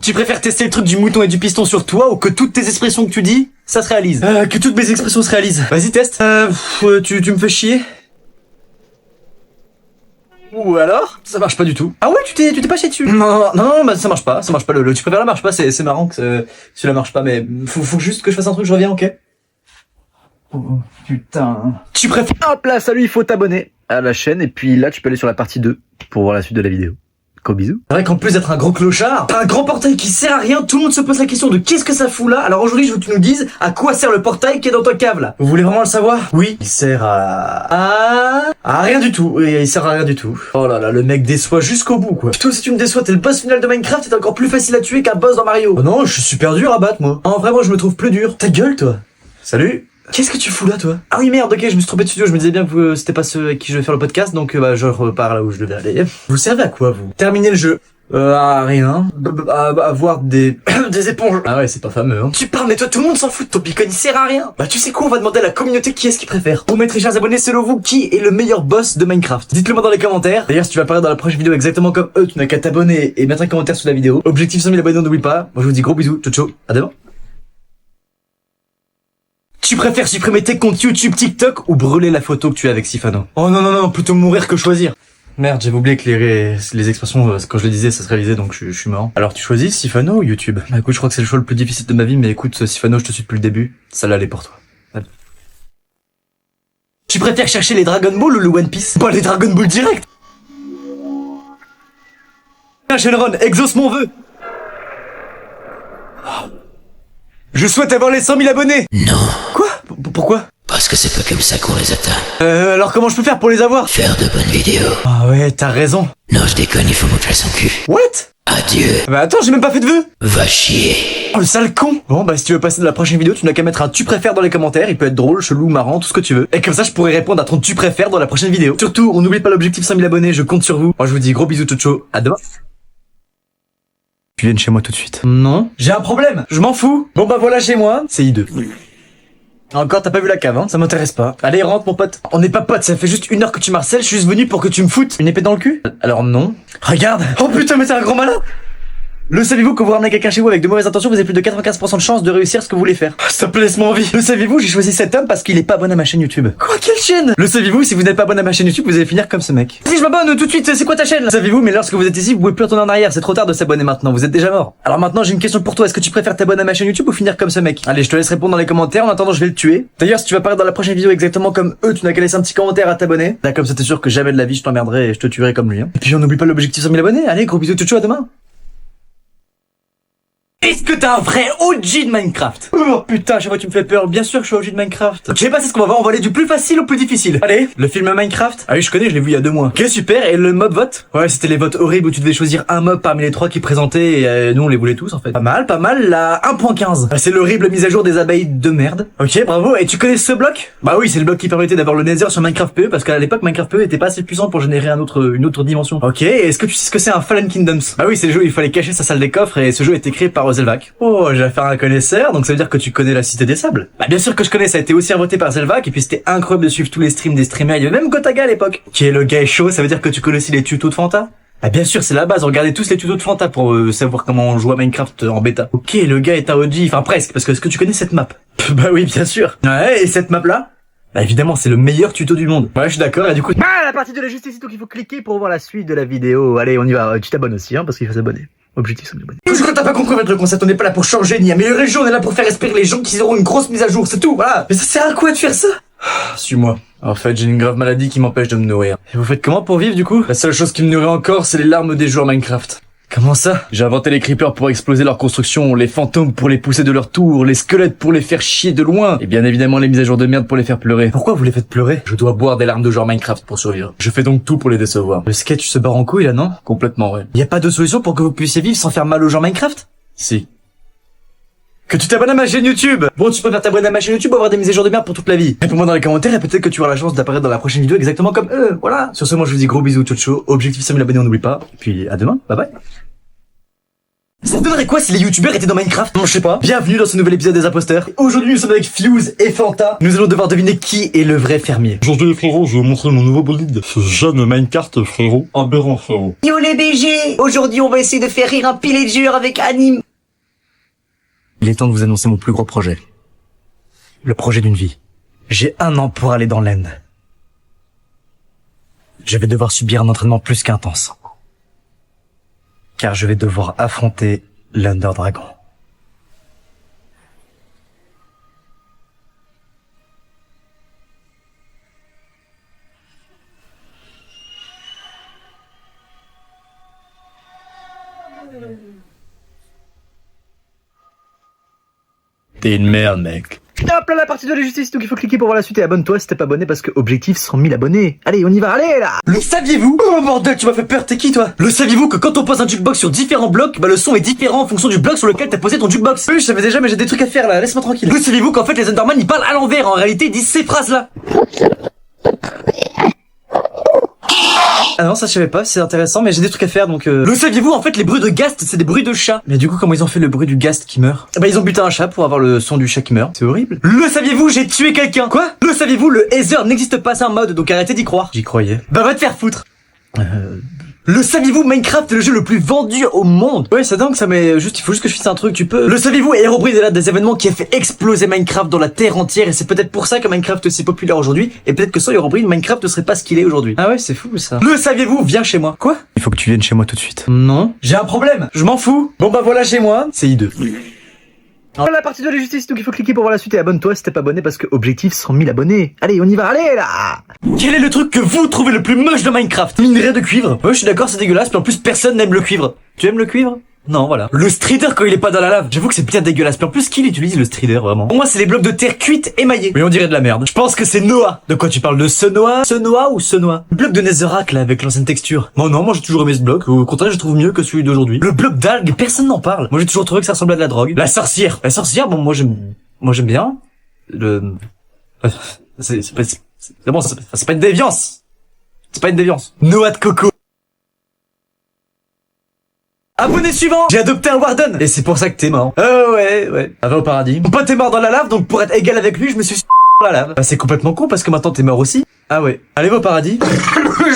Tu préfères tester le truc du mouton et du piston sur toi ou que toutes tes expressions que tu dis, ça se réalise? Que toutes mes expressions se réalisent. Vas-y, teste. Tu me fais chier? Ou alors? Ça marche pas du tout. Ah ouais, tu t'es pas chié dessus? Non, bah ça marche pas, le tu préfères la marche pas, c'est marrant que celui-là marche pas, mais faut juste que je fasse un truc, je reviens, ok? Oh, putain. Tu préfères... Hop là, salut, il faut t'abonner à la chaîne et puis là tu peux aller sur la partie 2 pour voir la suite de la vidéo. Gros bisous. C'est vrai qu'en plus d'être un gros clochard, t'as un grand portail qui sert à rien, tout le monde se pose la question de qu'est-ce que ça fout là. Alors aujourd'hui je veux que tu nous dises à quoi sert le portail qui est dans ta cave là. Vous voulez vraiment le savoir? Oui, il sert à rien du tout. Oui, il sert à rien du tout. Oh là là, le mec déçoit jusqu'au bout quoi. Toi si tu me déçois, t'es le boss final de Minecraft, c'est encore plus facile à tuer qu'un boss dans Mario. Oh non, je suis super dur à battre moi. En vrai moi je me trouve plus dur. Ta gueule toi. Salut. Qu'est-ce que tu fous là, toi? Ah oui, merde, ok, je me suis trompé de studio, je me disais bien que c'était pas ceux avec qui je vais faire le podcast, donc bah je repars là où je devais aller. Vous servez à quoi, vous? Terminez le jeu. À rien. À voir des éponges. Ah ouais, c'est pas fameux, hein. Tu parles, mais toi, tout le monde s'en fout de ton beacon, il sert à rien. Bah tu sais quoi, on va demander à la communauté qui est-ce qui préfère. Pour mes très chers abonnés, selon vous, qui est le meilleur boss de Minecraft? Dites-le moi dans les commentaires. D'ailleurs, si tu vas apparaître dans la prochaine vidéo exactement comme eux, tu n'as qu'à t'abonner et mettre un commentaire sous la vidéo. Objectif 100 000 abonnés, n'oublie pas. Moi je vous dis gros bisous, ciao ciao, à demain. Tu préfères supprimer tes comptes YouTube, TikTok ou brûler la photo que tu as avec Sifano? Oh non, plutôt mourir que choisir. Merde, j'avais oublié que les expressions, quand je les disais, ça se réalisait, donc je suis mort. Alors tu choisis Sifano ou YouTube? Bah écoute, je crois que c'est le choix le plus difficile de ma vie, mais écoute, Sifano, je te suis depuis le début. Ça l'allait pour toi. Allez. Tu préfères chercher les Dragon Ball ou le One Piece? Pas les Dragon Ball direct. Shenron, exauce mon vœu. Je souhaite avoir les 100 000 abonnés. Non. Quoi? Pourquoi? Parce que c'est pas comme ça qu'on les atteint. Alors comment je peux faire pour les avoir? Faire de bonnes vidéos. Ah ouais, t'as raison. Non, je déconne, il faut montrer son cul. What? Adieu. Bah attends, j'ai même pas fait de vœux. Va chier. Oh le sale con. Bon bah si tu veux passer de la prochaine vidéo, tu n'as qu'à mettre un tu préfères dans les commentaires, il peut être drôle, chelou, marrant, tout ce que tu veux. Et comme ça je pourrais répondre à ton tu préfères dans la prochaine vidéo. Surtout, on n'oublie pas l'objectif 100 000 abonnés, je compte sur vous. Moi je vous dis gros bisous tout chaud, à demain. Tu viennes chez moi tout de suite. Non. J'ai un problème, je m'en fous. Bon bah voilà chez moi, c'est I2. Encore t'as pas vu la cave, hein, ça m'intéresse pas. Allez rentre mon pote. On n'est pas potes, ça fait juste 1 heure que tu m'harcèles, je suis juste venu pour que tu me foutes une épée dans le cul. Alors non. Regarde. Oh putain mais t'es un grand malin. Le saviez-vous que vous ramenez quelqu'un chez vous avec de mauvaises intentions, vous avez plus de 95% de chance de réussir ce que vous voulez faire? S'il te plaît, laisse-moi en vie. Le saviez-vous, j'ai choisi cet homme parce qu'il est pas abonné à ma chaîne YouTube. Quoi, quelle chaîne? Le saviez-vous, si vous n'êtes pas abonné à ma chaîne YouTube, vous allez finir comme ce mec. Si je m'abonne tout de suite, c'est quoi ta chaîne? Le saviez-vous, mais lorsque vous êtes ici, vous pouvez plus retourner en arrière, c'est trop tard de s'abonner maintenant, vous êtes déjà mort. Alors maintenant, j'ai une question pour toi, est-ce que tu préfères t'abonner à ma chaîne YouTube ou finir comme ce mec? Allez, je te laisse répondre dans les commentaires, en attendant, je vais le tuer. D'ailleurs, si tu vas apparaître dans la prochaine vidéo exactement comme eux, tu n'as qu'à laisser un petit commentaire à t'abonner. Là, comme ça, t'es sûr que jamais de la vie je t'emmerderai et je te tuerai comme lui, hein. Et puis on n'oublie pas l'objectif 100 000 abonnés. Allez, gros bisous, ciao, à demain. Est-ce que t'as un vrai OG de Minecraft? Oh putain, chaque fois tu me fais peur. Bien sûr que je suis OG de Minecraft. Je sais pas, c'est ce qu'on va voir. On va aller du plus facile au plus difficile. Allez, le film Minecraft. Ah oui, je connais, je l'ai vu il y a 2 mois. Ok, super. Et le mob vote? Ouais, c'était les votes horribles où tu devais choisir un mob parmi les 3 qui présentaient et nous on les voulait tous en fait. Pas mal. La 1.15. C'est l'horrible mise à jour des abeilles de merde. Ok, bravo. Et tu connais ce bloc? Bah oui, c'est le bloc qui permettait d'avoir le Nether sur Minecraft PE parce qu'à l'époque Minecraft PE était pas assez puissant pour générer une autre dimension. Ok, est-ce que tu sais ce que c'est un Fallen Kingdoms? Bah oui, c'est le jeu où il fallait cacher sa salle des coffres et ce jeu a été créé par Zelvac. Oh, j'ai affaire à un connaisseur, donc ça veut dire que tu connais la Cité des Sables. Bah bien sûr que je connais, ça a été aussi inventé par Zelvac, et puis c'était incroyable de suivre tous les streams des streamers, il y avait même Gotaga à l'époque. Ok, le gars est chaud, ça veut dire que tu connais aussi les tutos de Fanta? Bah bien sûr, c'est la base, regardez tous les tutos de Fanta pour savoir comment on joue à Minecraft en bêta. Ok, le gars est un OG, enfin presque, parce que est-ce que tu connais cette map? Bah oui, bien sûr. Ouais, et cette map là? Bah évidemment, c'est le meilleur tuto du monde. Ouais, je suis d'accord, et du coup... Bah, la partie de la justice, donc il faut cliquer pour voir la suite de la vidéo. Allez, on y va, tu t'abonnes aussi, hein, parce qu'il faut s'abonner. Objectif 100 000 abonnés. Je crois que t'as pas compris votre concept, on n'est pas là pour changer ni améliorer le jeu, on est là pour faire espérer les gens qu'ils auront une grosse mise à jour, c'est tout, voilà. Mais ça sert à quoi de faire ça? Suis-moi. En fait, j'ai une grave maladie qui m'empêche de me nourrir. Et vous faites comment pour vivre du coup? La seule chose qui me nourrit encore, c'est les larmes des joueurs Minecraft. Comment ça? J'ai inventé les creepers pour exploser leur construction, les fantômes pour les pousser de leur tour, les squelettes pour les faire chier de loin, et bien évidemment les mises à jour de merde pour les faire pleurer. Pourquoi vous les faites pleurer? Je dois boire des larmes de joueurs Minecraft pour survivre. Je fais donc tout pour les décevoir. Le sketch se barre en couille là, non? Complètement, ouais. Y a pas de solution pour que vous puissiez vivre sans faire mal aux gens Minecraft? Si. Que tu t'abonnes à ma chaîne YouTube. Bon, tu préfères t'abonner à ma chaîne YouTube ou avoir des mises à jour de merde pour toute la vie? Réponds-moi dans les commentaires et peut-être que tu auras la chance d'apparaître dans la prochaine vidéo exactement comme eux, voilà. Sur ce, moi je vous dis gros bisous, ciao ciao, objectif 100 000 abonnés, on n'oublie pas, et puis à demain, bye bye. Ça te donnerait quoi si les youtubeurs étaient dans Minecraft? Je sais pas. Bienvenue dans ce nouvel épisode des imposteurs. Aujourd'hui nous sommes avec Fuse et Fanta. Nous allons devoir deviner qui est le vrai fermier. Aujourd'hui les frérots, je vais vous montrer mon nouveau bolide. Ce jeune Minecraft frérot, aberrant frérot. Yo les BG. Aujourd'hui on va essayer de faire rire un pillager avec Anime. Il est temps de vous annoncer mon plus gros projet. Le projet d'une vie. J'ai 1 an pour aller dans l'End. Je vais devoir subir un entraînement plus qu'intense. Car je vais devoir affronter l'Under Dragon. T'es une merde, mec. Hop là, la partie de la justice, donc il faut cliquer pour voir la suite et abonne-toi si t'es pas abonné parce que objectif 100 000 abonnés. Allez, on y va, allez là. Le saviez-vous? Oh bordel, tu m'as fait peur, t'es qui toi? Le saviez-vous que quand on pose un jukebox sur différents blocs, bah le son est différent en fonction du bloc sur lequel t'as posé ton jukebox? Oui, je savais déjà, mais j'ai des trucs à faire là, laisse-moi tranquille. Le saviez-vous qu'en fait les Enderman ils parlent à l'envers, en réalité ils disent ces phrases là? Ah non, ça je savais pas, c'est intéressant, mais j'ai des trucs à faire donc Le saviez-vous, en fait les bruits de Ghast c'est des bruits de chat. Mais du coup comment ils ont fait le bruit du Ghast qui meurt? Bah ils ont buté un chat pour avoir le son du chat qui meurt. C'est horrible. Le saviez-vous, j'ai tué quelqu'un. Quoi? Le saviez-vous, le Ether n'existe pas, c'est un mode, donc arrêtez d'y croire. J'y croyais. Bah va te faire foutre. Le saviez-vous, Minecraft est le jeu le plus vendu au monde. Ouais, c'est dingue ça, mais juste, il faut juste que je fasse un truc, tu peux. Le saviez-vous, Herobrine est l'un des événements qui a fait exploser Minecraft dans la terre entière, et c'est peut-être pour ça que Minecraft est si populaire aujourd'hui, et peut-être que sans Herobrine, Minecraft ne serait pas ce qu'il est aujourd'hui. Ah ouais, c'est fou ça. Le saviez-vous, viens chez moi. Quoi? Il faut que tu viennes chez moi tout de suite. Non. J'ai un problème. Je m'en fous. Bon bah voilà chez moi. C'est I2. Voilà la partie de la justice, donc il faut cliquer pour voir la suite et abonne-toi si t'es pas abonné parce que objectif 100 000 abonnés. Allez, on y va, allez là. Quel est le truc que vous trouvez le plus moche de Minecraft? Minerai de cuivre. Ouais, je suis d'accord, c'est dégueulasse, mais en plus personne n'aime le cuivre. Tu aimes le cuivre? Non, voilà. Le strider quand il est pas dans la lave. J'avoue que c'est bien dégueulasse. Mais en plus, qui utilise le strider vraiment? Pour moi, c'est les blocs de terre cuite émaillés. Mais on dirait de la merde. Je pense que c'est Noah. De quoi tu parles? De ce Noah? Ce Noah ou ce Noah? Le bloc de Netherrack là avec l'ancienne texture. Bon non, moi j'ai toujours aimé ce bloc. Au contraire, je trouve mieux que celui d'aujourd'hui. Le bloc d'algues, personne n'en parle. Moi j'ai toujours trouvé que ça ressemblait à de la drogue. La sorcière. La sorcière, bon moi j'aime bien. Le c'est pas une déviance. C'est pas une déviance. Noah de coco. Abonné suivant! J'ai adopté un Warden! Et c'est pour ça que t'es mort. Ouais. Va au paradis. Mon pote est mort dans la lave, donc pour être égal avec lui, je me suis dans la lave. Bah c'est complètement con parce que maintenant t'es mort aussi. Ah ouais. Allez, va au paradis.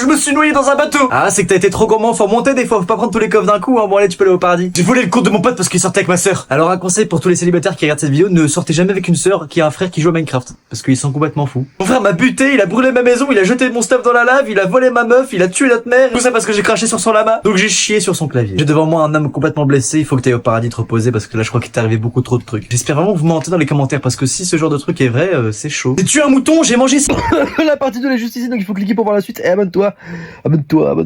Je me suis noyé dans un bateau! Ah, c'est que t'as été trop gourmand, faut remonter des fois, faut pas prendre tous les coffres d'un coup, hein. Bon allez, tu peux aller au paradis. J'ai volé le compte de mon pote parce qu'il sortait avec ma sœur. Alors un conseil pour tous les célibataires qui regardent cette vidéo, ne sortez jamais avec une sœur qui a un frère qui joue à Minecraft. Parce qu'ils sont complètement fous. Mon frère m'a buté, il a brûlé ma maison, il a jeté mon stuff dans la lave, il a volé ma meuf, il a tué notre mère. Tout ça parce que j'ai craché sur son lama. Donc j'ai chié sur son clavier. J'ai devant moi un homme complètement blessé, il faut que t'ailles au paradis te reposer parce que là je crois qu'il t'est arrivé beaucoup trop de trucs. J'espère vraiment que vous mentez dans les commentaires parce que si ce genre de truc est vrai, c'est chaud. J'ai tué un mouton, j'ai mangé ça. La partie de la justice, donc il faut cliquer pour voir la suite et abonne-toi. Abonne-toi,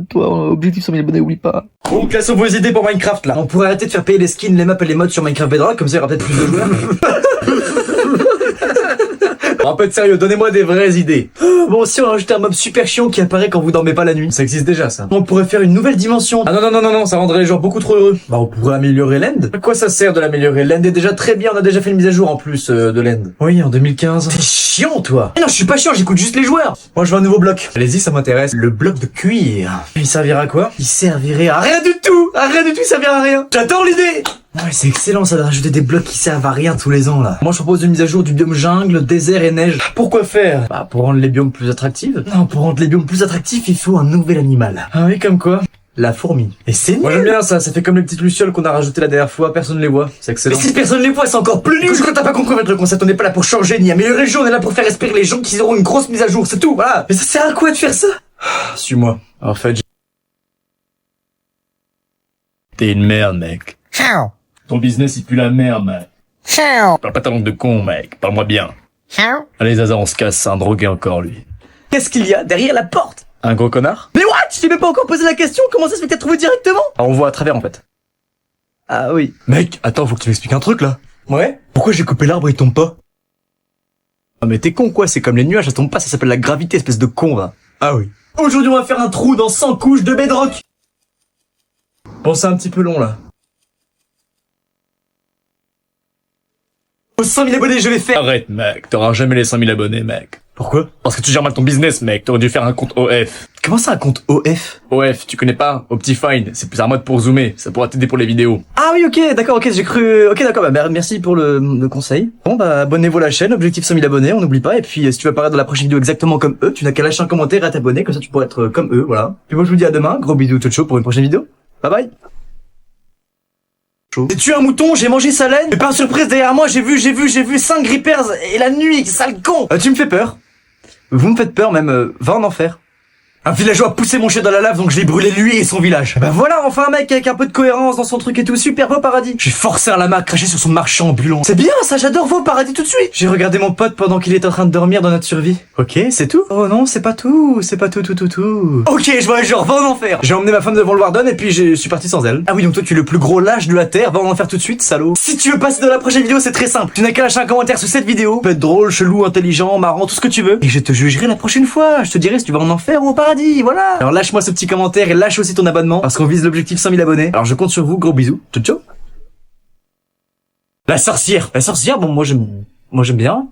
objectif 100 000 abonnés, oublie pas. Bon, classons vos idées pour Minecraft là. On pourrait arrêter de faire payer les skins, les maps et les mods sur Minecraft Bedrock, comme ça il y aura peut-être plus de joueurs. Un peu de sérieux, donnez-moi des vraies idées. Bon, si on rajoutait un mob super chiant qui apparaît quand vous dormez pas la nuit, ça existe déjà ça. On pourrait faire une nouvelle dimension. Ah non, ça rendrait les gens beaucoup trop heureux. Bah on pourrait améliorer l'end. À quoi ça sert de l'améliorer? L'end est déjà très bien, on a déjà fait une mise à jour en plus de l'end. Oui, en 2015. T'es chiant toi. Non, je suis pas chiant, j'écoute juste les joueurs. Moi je veux un nouveau bloc. Allez-y, ça m'intéresse. Le bloc de cuir. Il servira à quoi? Il servirait à rien du tout. À rien du tout, ça servira à rien. J'adore l'idée. Ouais, c'est excellent ça de rajouter des blocs qui servent à rien tous les ans là. Moi je propose une mise à jour du biome jungle, désert et neige. Pourquoi faire? Bah pour rendre les biomes plus attractifs. Non, pour rendre les biomes plus attractifs, il faut un nouvel animal. Ah oui, comme quoi? La fourmi. Et c'est nul. Moi j'aime bien ça, ça fait comme les petites lucioles qu'on a rajoutées la dernière fois, personne ne les voit. C'est excellent. Mais si personne les voit, c'est encore plus nul. Je crois que t'as pas compris votre concept, on n'est pas là pour changer ni améliorer le jeu, on est là pour faire espérer les gens qu'ils auront une grosse mise à jour, c'est tout, voilà. Mais ça sert à quoi de faire ça? Suis-moi. En fait, T'es une merde, mec. Ton business il pue la merde mec. Parle pas ta langue de con, mec. Parle-moi bien. Allez, Zaza, on se casse, c'est un drogué encore, lui. qu'est-ce qu'il y a derrière la porte? Un gros connard? Mais what? Je t'ai même pas encore posé la question, comment ça se fait que t'as trouvé directement? Ah, on voit à travers, en fait. Ah oui. Mec, attends, faut que tu m'expliques un truc, là. Ouais? Pourquoi j'ai coupé l'arbre et il tombe pas? Ah mais t'es con quoi, c'est comme les nuages, ça tombe pas, ça s'appelle la gravité, espèce de con, va. Ah oui. Aujourd'hui on va faire un trou dans 100 couches de bedrock. Bon, c'est un petit peu long là. Aux 100 000 abonnés, je vais faire. Arrête mec, t'auras jamais les 100 000 abonnés mec. Pourquoi? Parce que tu gères mal ton business, mec. T'aurais dû faire un compte OF. Comment ça un compte OF? OF, tu connais pas? Optifine. C'est plus un mode pour zoomer. Ça pourra t'aider pour les vidéos. Ah oui, ok, d'accord, ok, j'ai cru... Ok, d'accord, bah merci pour le conseil. Bon, bah abonnez-vous à la chaîne, objectif 100 000 abonnés, on n'oublie pas. Et puis si tu veux apparaître dans la prochaine vidéo exactement comme eux, tu n'as qu'à lâcher un commentaire et à t'abonner, comme ça tu pourras être comme eux, voilà. Puis moi je vous dis à demain, gros bisous tout chaud pour une prochaine vidéo. Bye bye. J'ai tué un mouton, j'ai mangé sa laine, et par surprise derrière moi j'ai vu 5 grippers et la nuit, sale con. Tu me fais peur. Vous me faites peur même, va en enfer. Un villageois a poussé mon chien dans la lave, donc je l'ai brûlé lui et son village. Bah voilà, enfin un mec avec un peu de cohérence dans son truc et tout, super beau paradis. J'ai forcé un lama à cracher sur son marchand ambulant. C'est bien ça, j'adore vos paradis tout de suite. J'ai regardé mon pote pendant qu'il était en train de dormir dans notre survie. Ok, c'est tout? Oh non, c'est pas tout, tout. Ok, je vois le genre, va en enfer. J'ai emmené ma femme devant le Warden et puis je suis parti sans elle. Ah oui, donc toi tu es le plus gros lâche de la terre, va en enfer tout de suite, salaud. Si tu veux passer dans la prochaine vidéo, c'est très simple. Tu n'as qu'à lâcher un commentaire sous cette vidéo. Peut être drôle, chelou, intelligent, marrant, tout ce que tu veux. Et je te jugerai la prochaine fois. Je te dirai si tu vas en enfer ou au paradis, voilà. Alors lâche-moi ce petit commentaire et lâche aussi ton abonnement parce qu'on vise l'objectif 100 000 abonnés. Alors je compte sur vous, gros bisous. Ciao ciao. La sorcière, bon moi j'aime bien.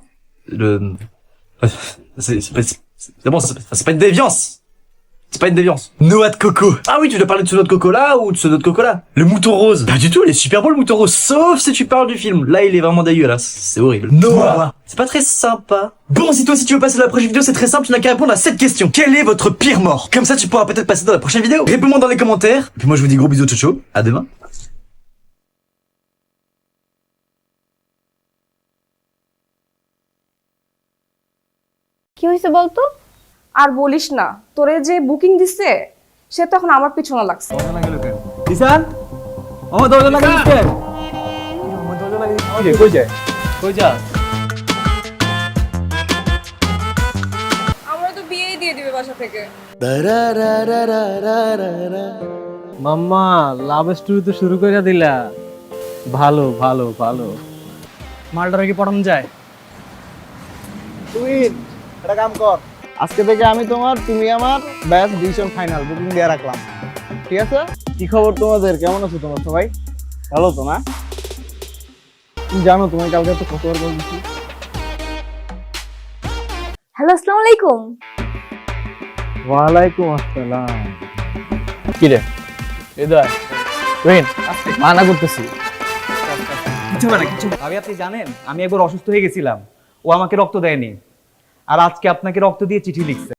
C'est bon, c'est pas une déviance. C'est pas une déviance. Noix de coco. Ah oui, tu dois parler de ce noix de coco là ou de ce noix de coco là? Le mouton rose. Pas du tout, il est super beau le mouton rose, sauf si tu parles du film. Là, il est vraiment dégueulasse. C'est horrible. Noah. C'est pas très sympa. Bon, si tu veux passer dans la prochaine vidéo, c'est très simple, tu n'as qu'à répondre à cette question. Quelle est votre pire mort? Comme ça, tu pourras peut-être passer dans la prochaine vidéo. Réponds-moi dans les commentaires. Et puis moi, je vous dis gros bisous, ciao. À demain. কি হয়েছে বলতো? আর বলিস না, তোরে যে বুকিং দিছে সে তো এখন আমার পিছনে লাগছে। দিশান আমার দরজা লাগাই দিতে আমার দরজা লাগাই দিতে কই যা আমরা তো বিয়েই দিয়ে দিবে বাসা থেকে। মাম্মা লাভ স্টোরি তো শুরু করে দিলা। ভালো মালটারে কি পড়ানো যায়? তুই একটা কাম কর, আজকে থেকে আমি তোমার, তুমি আমার, ব্যাস ডিসিশন ফাইনাল, বুকিং দিয়ে রাখলাম, ঠিক আছে? কি খবর তোমাদের, কেমন আছো তোমরা সবাই? ভালো তো না? তুমি জানো তোমায় কালকে তো কতবার বলছি। হ্যালো, আসসালামু আলাইকুম। ওয়ালাইকুম আসসালাম। কি রে হৃদয়, তুই মানা করতেছি ভাবি আপনি জানেন আমি একবার অসুস্থ হয়ে গেছিলাম, ও আমাকে রক্ত দেয়নি, আর আজকে আপনাকে রক্ত দিয়ে চিঠি লিখছে।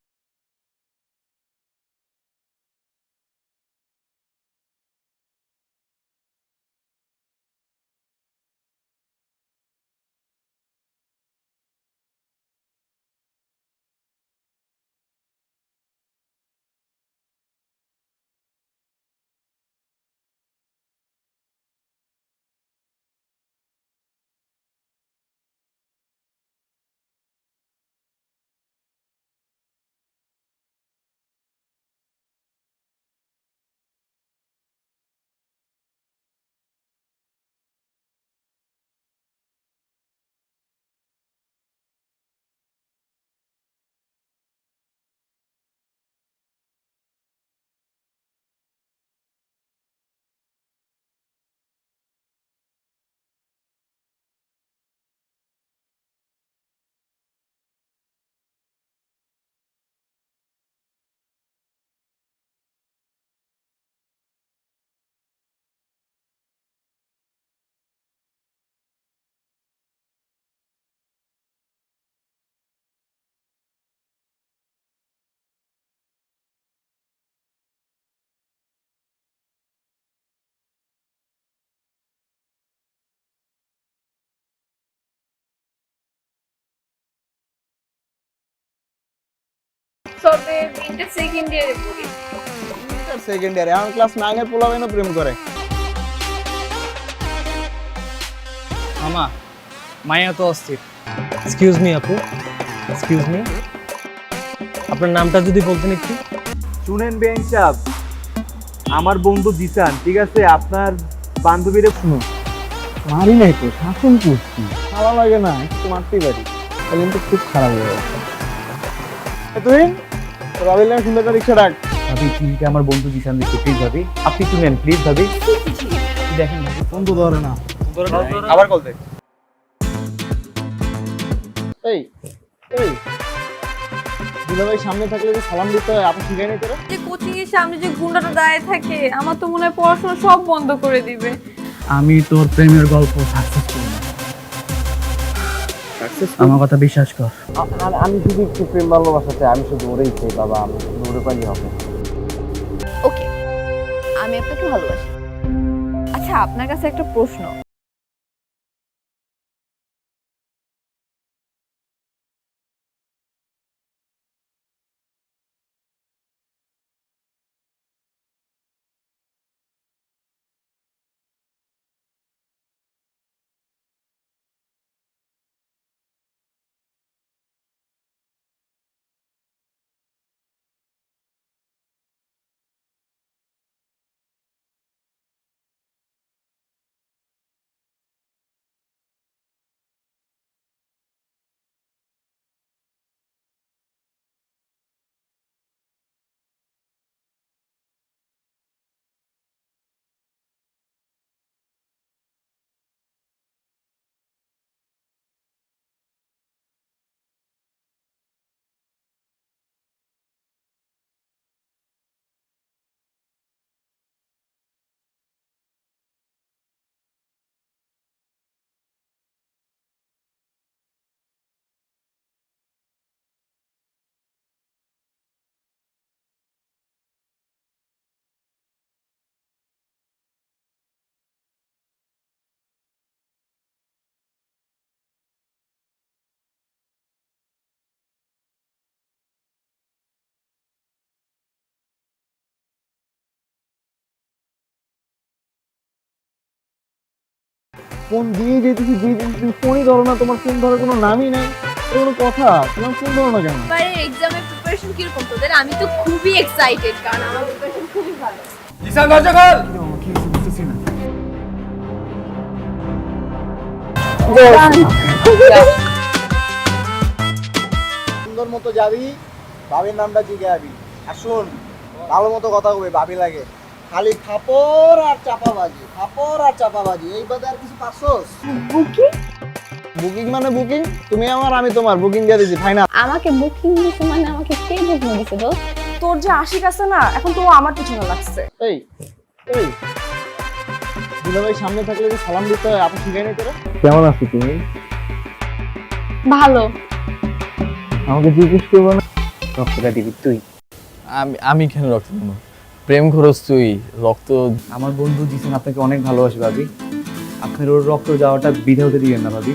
তবে তিনটে সেকেন্ড ইয়ারে পড়ি। সেকেন্ড ইয়ারে এখন ক্লাস 9 এর পোলাবেন প্রেম করে। মামা মায়া তো অস্থির। এক্সকিউজ মি আপু, এক্সকিউজ মি, আপনার নামটা যদি বলতেন একটু। শুনেন বেন সাহেব, আমার বন্ধু দিশান, ঠিক আছে? আপনার বান্ধবীরে শুনুন। মারি নাই তো, শাসন করছি, ভালো লাগে না, একটু মারতেই পারি, তাহলে কিন্তু খুব খারাপ হয়ে যাচ্ছে। তুই রবিল সুন্দর করে রিক্সা ডাক। ভাবি চিঠিটা আমার বন্ধু দিশান দিচ্ছে, প্লিজ ভাবি আপনি একটু নেন, প্লিজ ভাবি। দেখেন ভাবি, ফোন তো ধরে না, আবার কল দেখ। এই এই দুলাভাই সামনে থাকলে যে সালাম দিতে হয় আপনি শিখাই নাই তোরা? যে কোচিং এর সামনে যে গুন্ডাটা দাঁড়িয়ে থাকে আমার তো মনে হয় পড়াশোনা সব বন্ধ করে দিবে। আমি তোর প্রেমের গল্প সাকসেসফুল না, আমার কথা বিশ্বাস কর। আমি শুধু একটু প্রেম ভালোবাসাতে আমি শুধু ওরেই চাই বাবা, আমি শুধু ওরে পাইলে হবে। ওকে, আমি আপনাকে ভালোবাসি। আচ্ছা, আপনার কাছে একটা প্রশ্ন। ফোন দিয়ে যেতেছি তুমি ফোনই ধরো না, তোমার ফোন ধরার কোনো নামই নাই, কোনো কথা, তোমার ফোন ধরো না কেন? এবারে এক্সামের প্রিপারেশন কিরকম তোদের? আমি তো খুবই এক্সাইটেড, কারণ আমার প্রিপারেশন খুবই ভালো। সুন্দর মতো যাবি, ভাবির নামটা জিজ্ঞাবি। আর শোন, ভালো মতো কথা কবে, ভাবি লাগে। খালি থাপড় আর চাপাবাজি, থাপড় আর চাপাবাজি, এই বাদে আর কিছু পাচ্ছস? বুকিং মানে বুকিং, তুমি আমার আমি তোমার, বুকিং দিয়ে দিছি ফাইনাল। আমাকে বুকিং দিছে মানে আমাকে কে বুকিং দিছে দোস্ত? তোর যে আশিক আছে না, এখন তো ও আমার পিছনে লাগছে। এই এই দুলাভাই সামনে থাকলে যে সালাম দিতে হয় আপনি শিখাই নাই তোরা? কেমন আছো তুমি? ভালো। আমাকে জিজ্ঞেস করবো না? রক্তটা দিবি তুই। আমি কেন রক্ত দেবো? প্রেম খরচ তুই, রক্ত। আমার বন্ধু জিসান আপনাকে অনেক ভালোবাসে ভাবি, আপনার ওর রক্ত যাওয়াটা বিধা হতে দিবেন না ভাবি।